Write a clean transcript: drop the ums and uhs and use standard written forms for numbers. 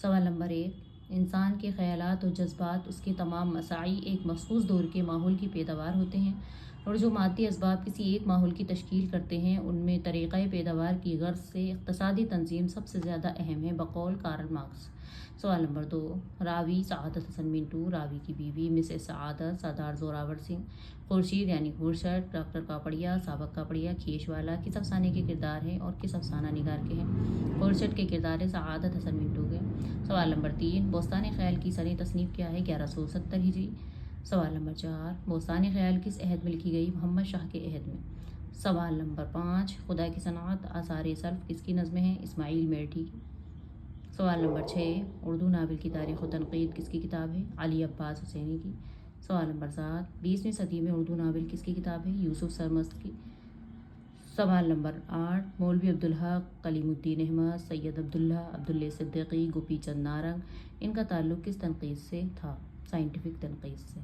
سوال نمبر 1، انسان کے خیالات اور جذبات اس کے تمام مساعی ایک مخصوص دور کے ماحول کی پیداوار ہوتے ہیں، اور جو مادی اسباب کسی ایک ماحول کی تشکیل کرتے ہیں ان میں طریقہ پیداوار کی غرض سے اقتصادی تنظیم سب سے زیادہ اہم ہے بقول کارل مارکس۔ سوال نمبر 2، راوی سعادت حسن منٹو، راوی کی بیوی مسز سعادت، سردار زوراور سنگھ، خورشید یعنی خورشد، ڈاکٹر کاپڑیا، سابق کاپڑیا، کھیش والا کس افسانے کے کردار ہیں اور کس افسانہ نگار کے ہیں؟ خورشد کے کردار ہے سعادت حسن منٹو کے۔ سوال نمبر 3، بوستان خیال کی سنِ تصنیف کیا ہے؟ 1170 ہجری۔ سوال نمبر 4، بوستان خیال کس عہد میں لکھی گئی؟ محمد شاہ کے عہد میں۔ سوال نمبر 5، خدا کی صنعت آثار سلف کس کی نظمیں ہیں؟ اسماعیل میرٹھی کی۔ سوال نمبر 6، اردو ناول کی تاریخ و تنقید کس کی کتاب ہے؟ علی عباس حسینی کی۔ سوال نمبر 7، 20ویں صدی میں اردو ناول کس کی کتاب ہے؟ یوسف سرمست کی۔ سوال نمبر 8، مولوی عبدالحق، کلیم الدین احمد، سید عبداللہ، عبداللہ صدیقی، گوپی چند نارنگ، ان کا تعلق کس تنقید سے تھا؟ سائنٹیفک تنقید سے۔